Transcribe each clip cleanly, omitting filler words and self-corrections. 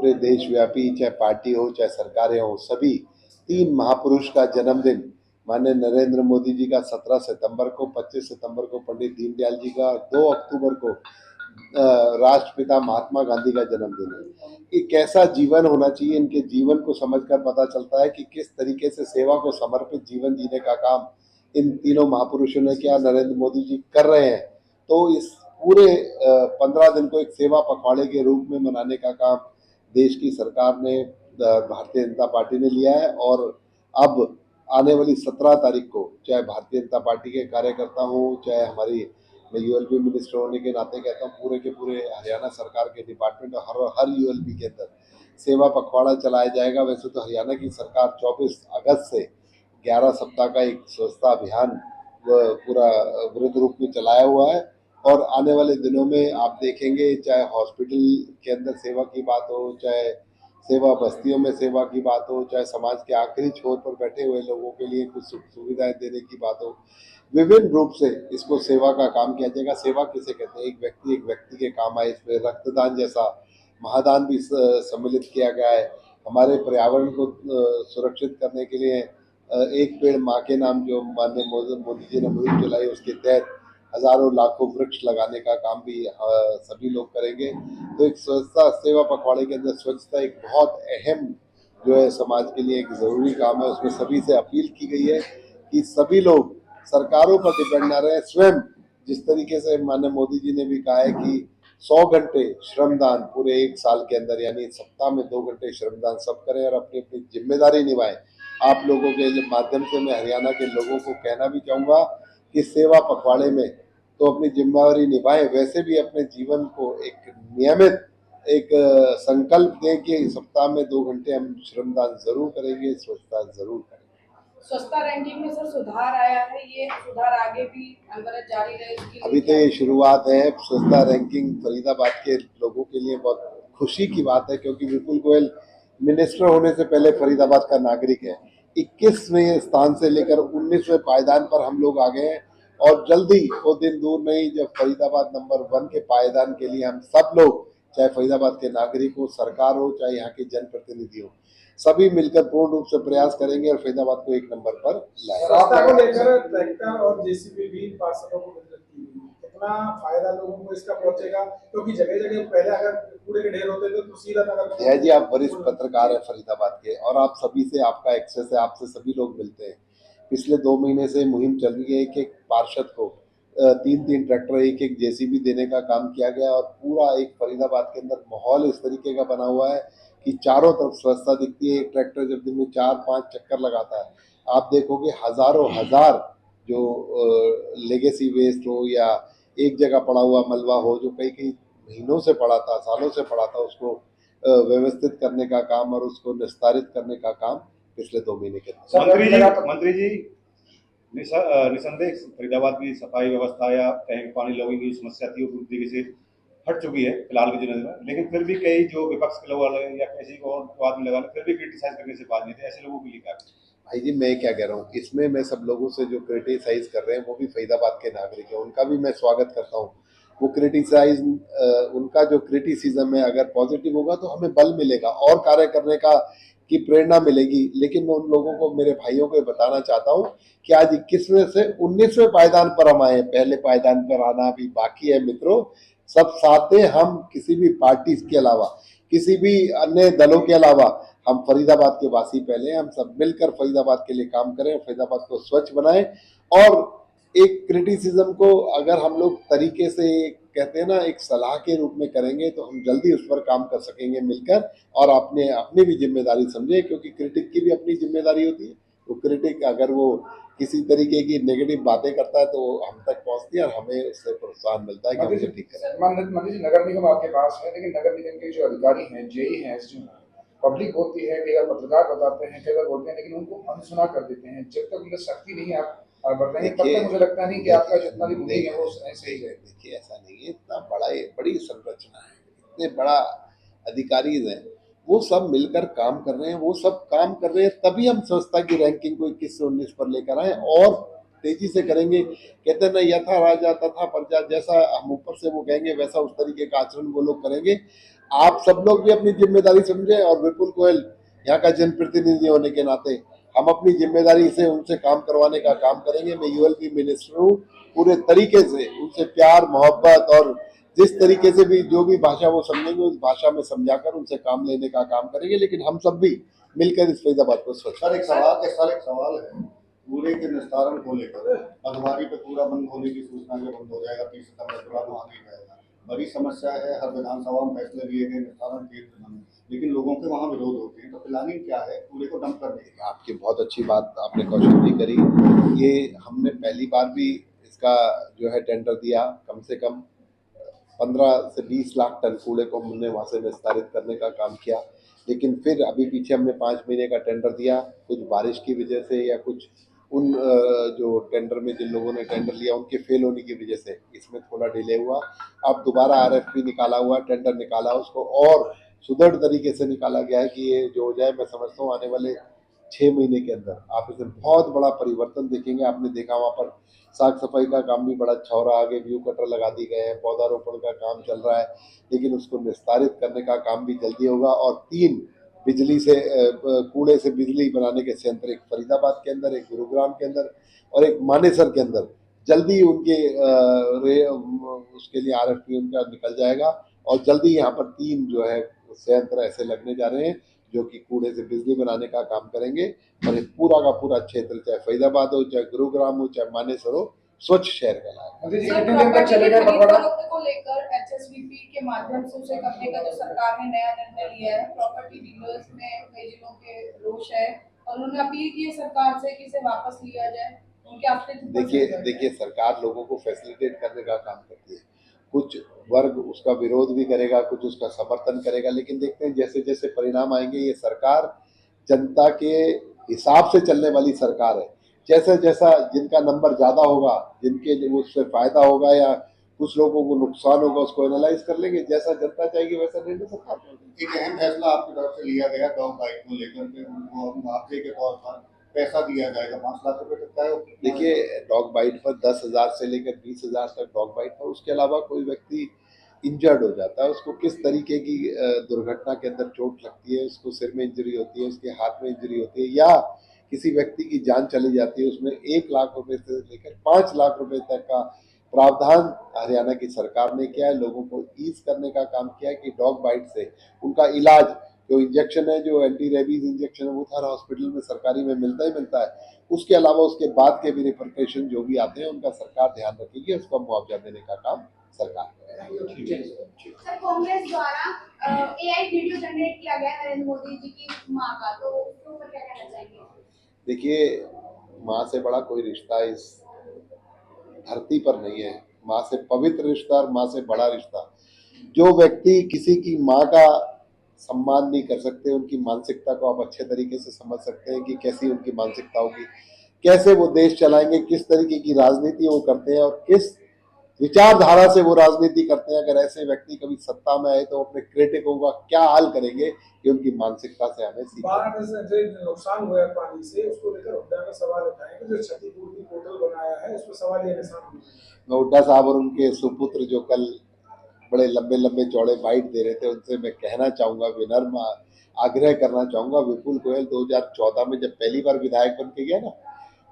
पूरे देशव्यापी, चाहे पार्टी हो चाहे सरकारें हो, सभी तीन महापुरुष का जन्मदिन माननीय नरेंद्र मोदी जी का 17 सितंबर को, 25 सितंबर को पंडित दीनदयाल जी का, 2 अक्टूबर को राष्ट्रपिता महात्मा गांधी का जन्मदिन है। कि कैसा जीवन होना चाहिए, इनके जीवन को समझकर पता चलता है कि किस तरीके से सेवा को समर्पित जीवन जीने का काम इन तीनों महापुरुषों ने किया, नरेंद्र मोदी जी कर रहे हैं। तो इस पूरे 15 दिन को एक सेवा पखवाड़े के रूप में मनाने का काम देश की सरकार ने, भारतीय जनता पार्टी ने लिया है। और अब आने वाली 17 तारीख को, चाहे भारतीय जनता पार्टी के कार्यकर्ता हों, चाहे हमारी, मैं यूएलबी मिनिस्टर होने के नाते कहता हूँ, पूरे के पूरे हरियाणा सरकार के डिपार्टमेंट और हर यूएलबी के अंदर सेवा पखवाड़ा चलाया जाएगा। वैसे तो हरियाणा की सरकार 24 अगस्त से 11 सप्ताह का एक स्वच्छता अभियान पूरा वृहद रूप में चलाया हुआ है। और आने वाले दिनों में आप देखेंगे, चाहे हॉस्पिटल के अंदर सेवा की बात हो, चाहे सेवा बस्तियों में सेवा की बात हो, चाहे समाज के आखिरी छोर पर बैठे हुए लोगों के लिए कुछ सुविधाएं देने की बात हो, विभिन्न रूप से इसको सेवा का काम किया जाएगा। सेवा किसे कहते हैं? एक व्यक्ति के काम आए। इसमें रक्तदान जैसा महादान भी सम्मिलित किया गया है। हमारे पर्यावरण को सुरक्षित करने के लिए एक पेड़ माँ के नाम जो माननीय मोदी जी ने मुहिम चलाई, उसके तहत हजारों लाखों वृक्ष लगाने का काम भी सभी लोग करेंगे। तो एक स्वच्छता सेवा पखवाड़े के अंदर स्वच्छता एक बहुत अहम जो है समाज के लिए एक जरूरी काम है। उसमें सभी से अपील की गई है कि सभी लोग सरकारों पर डिपेंड ना रहे, स्वयं जिस तरीके से माननीय मोदी जी ने भी कहा है कि 100 घंटे श्रमदान पूरे एक साल के अंदर, यानी सप्ताह में 2 घंटे श्रमदान सब करें और अपनी अपनी जिम्मेदारी निभाएं। आप लोगों के माध्यम से मैं हरियाणा के लोगों को कहना भी चाहूँगा कि सेवा पखवाड़े में तो अपनी जिम्मेदारी निभाएं, वैसे भी अपने जीवन को एक नियमित एक संकल्प दें कि सप्ताह में 2 घंटे हम श्रमदान जरूर करेंगे, स्वच्छता जरूर करेंगे। स्वच्छता रैंकिंग में सर सुधार आया है, ये सुधार आगे भी अनवरत जारी रहे इसके लिए अभी तो ये शुरुआत है। स्वच्छता रैंकिंग फरीदाबाद के लोगों के लिए बहुत खुशी की बात है, क्योंकि विपुल गोयल मिनिस्टर होने से पहले फरीदाबाद का नागरिक है। 21वें स्थान से लेकर 19वें पायदान पर हम लोग आ गए हैं और जल्दी वो दिन दूर नहीं जब फरीदाबाद नंबर 1 के पायदान के लिए हम सब लोग, चाहे फरीदाबाद के नागरिक हो, सरकार हो, चाहे यहाँ के जनप्रतिनिधि हो, सभी मिलकर पूर्ण रूप से प्रयास करेंगे और फरीदाबाद को 1 नंबर पर लाएंगे। ट्रैक्टर और जेसीबी भी पार्षदों को मिल सकती है, कितना फायदा लोगों को इसका पहुंचेगा? क्योंकि जगह जगह पहले अगर कूड़े के ढेर होते थे तो सीधा नगर। जय जी, आप वरिष्ठ पत्रकार हैं फरीदाबाद के और आप सभी से आपका एक्सेस है, आपसे सभी लोग मिलते हैं। पिछले 2 महीने से मुहिम चल रही है। एक एक पार्षद को 3-3 ट्रैक्टर, एक एक जेसीबी देने का काम किया गया और पूरा एक फरीदाबाद के अंदर माहौल इस तरीके का बना हुआ है कि चारों तरफ स्वच्छता दिखती है। एक ट्रैक्टर जब दिन में 4-5 चक्कर लगाता है, आप देखोगे हजारों हजार जो लेगेसी वेस्ट हो या एक जगह पड़ा हुआ मलबा हो, जो कई कई महीनों से पड़ा था, सालों से पड़ा था, उसको व्यवस्थित करने का काम और उसको निस्तारित करने का काम पिछले 2 महीने के मंत्री जी निसंदेह फरीदाबाद की सफाई व्यवस्था या कहीं पानी लॉगिंग की समस्या थी वो पूरी तरीके से हट चुकी है फिलहाल के दिनों में, लेकिन फिर भी कई जो विपक्ष के लोग या किसी को और आदमी लगा फिर भी क्रिटिसाइज करने से बात नहीं थे। ऐसे लोगों के लिए क्या? भाई जी, मैं क्या कह रहा हूँ इसमें, मैं सब लोगों से जो क्रिटिसाइज कर रहे हैं वो भी फरीदाबाद के नागरिक है, उनका भी मैं स्वागत करता हूँ। वो क्रिटिसाइज, उनका जो क्रिटिसिज्म है अगर पॉजिटिव होगा तो हमें बल मिलेगा और कार्य करने का की प्रेरणा मिलेगी। लेकिन मैं उन लोगों को, मेरे भाइयों को बताना चाहता हूँ कि आज 21वें से 19वें पायदान पर हम आए, पहले पायदान पर आना अभी बाकी है मित्रों। सब साथ हैं, हम किसी भी पार्टी के अलावा, किसी भी अन्य दलों के अलावा, हम फरीदाबाद के वासी पहले, हम सब मिलकर फरीदाबाद के लिए काम करें, फरीदाबाद को स्वच्छ बनाएं। और एक क्रिटिसिज्म को अगर हम लोग तरीके से कहते हैं ना एक सलाह के रूप में करेंगे तो हम जल्दी उस पर काम कर सकेंगे मिलकर और अपनी भी जिम्मेदारी समझे, क्योंकि क्रिटिक की भी अपनी जिम्मेदारी होती है। तो क्रिटिक अगर वो किसी तरीके की नेगेटिव बातें करता है तो हम तक पहुंचती है और हमें उससे प्रोत्साहन मिलता है कि हम ठीक करें। मंत्री जी, नगर निगम आपके पास है, लेकिन नगर निगम के जो अधिकारी हैं, जेई हैं, पब्लिक होती है, कई बार पत्रकार बताते हैं, कई बार बोलते हैं, लेकिन उनको अनसुना कर देते हैं। जब तक उनकी सख्ती नहीं आप बताएंगे तब तक मुझे लगता नहीं कि आपका जितना भी बुद्धि है वो सही है। देखिए, ऐसा नहीं है, इतना बड़ी संरचना है, इतने बड़ा अधिकारी हैं, वो सब मिलकर काम कर रहे हैं, वो सब काम कर रहे हैं, तभी हम स्वच्छता की रैंकिंग को 21 से 19 पर लेकर आए और तेजी से करेंगे। कहते हैं ना, यथा राजा तथा प्रजा, जैसा हम ऊपर से वो कहेंगे वैसा उस तरीके का आचरण वो लोग करेंगे। आप सब लोग भी अपनी जिम्मेदारी समझे, और विपुल गोयल यहाँ का जनप्रतिनिधि होने के नाते हम अपनी जिम्मेदारी से उनसे काम करवाने का काम करेंगे। मैं यूएलबी मिनिस्टर हूँ, पूरे तरीके से उनसे प्यार मोहब्बत और जिस तरीके से भी जो भी भाषा वो समझेंगे उस भाषा में समझाकर उनसे काम लेने का काम करेंगे, लेकिन हम सब भी मिलकर इस फैजाबाद को स्वच्छ। सर एक सवाल है कूड़े के निस्तारण को लेकर। अधवारी पे कूड़ा बंद होने की सूचना में बंद हो जाएगा, 30 सितंबर के बाद वहाँ नहीं जाएगा। बड़ी समस्या है, हर विधानसभा में फैसले लिए गए निस्तारण केंद्र बने, लेकिन लोगों के वहाँ विरोध होते हैं। तो प्लानिंग क्या है कूड़े को डंप करने की? आपकी बहुत अच्छी बात आपने कौशल जी करी। ये हमने पहली बार भी इसका जो है टेंडर दिया, कम से कम 15 से 20 लाख टन कूड़े को हमने वहाँ से निस्तारित करने का काम किया। लेकिन फिर अभी पीछे हमने 5 महीने का टेंडर दिया, कुछ बारिश की वजह से या कुछ उन जो टेंडर में जिन लोगों ने टेंडर लिया उनके फेल होने की वजह से इसमें थोड़ा डिले हुआ। अब दोबारा आरएफपी निकाला हुआ, टेंडर निकाला, उसको और सुदृढ़ तरीके से निकाला गया है कि ये जो हो जाए। मैं समझता हूँ आने वाले 6 महीने के अंदर आप इसमें बहुत बड़ा परिवर्तन देखेंगे। आपने देखा वहाँ पर साफ सफाई का काम भी बड़ा अच्छा हो रहा है, आगे व्यू कटर लगा दी गए हैं, पौधारोपण का काम चल रहा है, लेकिन उसको निस्तारित करने का काम भी जल्दी होगा। और 3 बिजली से कूड़े से बिजली बनाने के संयंत्र, एक फरीदाबाद के अंदर, एक गुरुग्राम के अंदर और एक मानेसर के अंदर, जल्दी उनके उसके लिए आरएफपी उनका निकल जाएगा और जल्दी यहाँ पर 3 जो है संयंत्र ऐसे लगने जा रहे हैं जो कि कूड़े से बिजली बनाने का काम करेंगे। और पूरा का पूरा क्षेत्र, चाहे फरीदाबाद हो, चाहे गुरुग्राम हो, चाहे मानेसर हो, स्वच्छ शहर कहलाएगा। मोदी जी सर, कितने दिन तक प्रॉपर्टी चलेगा की खरीद पखवाड़ा? फरोख्त को लेकर एचएसवीपी के माध्यम से उसे करने का जो सरकार ने नया निर्णय लिया है, प्रॉपर्टी डीलर्स में कई जिलों के रोष है और उन्होंने अपील की है सरकार से कि इसे वापस लिया जाए, उनके अस्तित्व पर संकट है। देखिए सरकार लोगों को फैसिलिटेट करने का काम करती है। कुछ वर्ग उसका विरोध भी करेगा, कुछ उसका समर्थन करेगा, लेकिन देखते हैं जैसे जैसे परिणाम आएंगे। ये सरकार जनता के हिसाब से चलने वाली सरकार है। जैसा जैसा जिनका नंबर ज़्यादा होगा, जिनके उससे फ़ायदा होगा या कुछ लोगों को नुकसान होगा, उसको एनालाइज कर लेंगे। जैसा जनता चाहेगी वैसा निर्णय सरकार करेगी। एक अहम फैसला आपकी तरफ से लिया गया डॉग बाइट को लेकर के, उनको मुआवजे के तौर पर पैसा दिया जाएगा 5 लाख रुपए तक का। देखिए डॉग बाइट पर 10,000 से लेकर 20,000 तक डॉग बाइट पर, उसके अलावा कोई व्यक्ति इंजर्ड हो जाता है, उसको किस तरीके की दुर्घटना के अंदर चोट लगती है, उसको सिर में इंजरी होती है, उसके हाथ में इंजरी होती है, या किसी व्यक्ति की जान चली जाती है, उसमें 1 लाख रुपए से लेकर 5 लाख रुपए तक का प्रावधान हरियाणा की सरकार ने किया है। लोगों को ईज करने का काम किया है कि डॉग बाइट से उनका इलाज, जो इंजेक्शन है, जो एंटी रेबीज इंजेक्शन है, वो हर हॉस्पिटल में सरकारी में मिलता ही मिलता है। उसके अलावा उसके बाद के भी रिपरकशन जो भी आते हैं उनका सरकार ध्यान रखेगी, उसका मुआवजा देने का काम सरकार करेगी। सर, कांग्रेस द्वारा एआई वीडियो जनरेट किया गया नरेंद्र मोदी जी की मां का, तो उसके ऊपर क्या कहना चाहेंगे? देखिए माँ से बड़ा कोई रिश्ता इस धरती पर नहीं है। माँ से पवित्र रिश्ता और माँ से बड़ा रिश्ता। जो व्यक्ति किसी की माँ का सम्मान नहीं कर सकते, उनकी मानसिकता को आप अच्छे तरीके से समझ सकते हैं कि कैसी उनकी मानसिकता होगी, कैसे वो देश चलाएंगे, किस तरीके की राजनीति वो करते हैं और किस विचारधारा से वो राजनीति करते हैं। अगर ऐसे व्यक्ति कभी सत्ता में आए तो अपने क्रिटिकों का क्या हाल करेंगे, ये उनकी मानसिकता से हमें सीखना। बाढ़ में जो नुकसान हुआ है पानी से, उसको लेकर हुड्डा ने सवाल उठाए कि जो क्षतिपूर्ति पोर्टल बनाया है उस पर सवाल ये निशान। हुड्डा साहब और उनके सुपुत्र जो कल बड़े लंबे लंबे चौड़े बाइट दे रहे थे, उनसे मैं कहना चाहूँगा, विनम्र आग्रह करना चाहूँगा, विपुल गोयल 2014 में जब पहली बार विधायक बन के गया ना,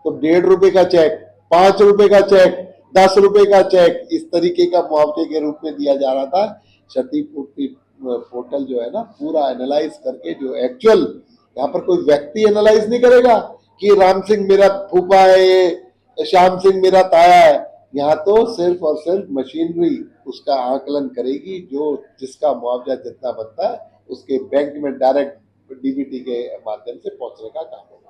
तो 1.5 रुपए का चेक, 5 रुपए का चेक, 10 रुपए का चेक, इस तरीके का मुआवजे के रूप में दिया जा रहा था। क्षतिपूर्ति पोर्टल जो है ना, पूरा एनालाइज करके, जो एक्चुअल यहाँ पर कोई व्यक्ति एनालाइज नहीं करेगा कि राम सिंह मेरा फूफा है, श्याम सिंह मेरा ताया है। यहाँ तो सिर्फ और सिर्फ मशीनरी उसका आकलन करेगी, जो जिसका मुआवजा जितना बनता है उसके बैंक में डायरेक्ट डीबीटी के माध्यम से पहुंचने का काम होगा।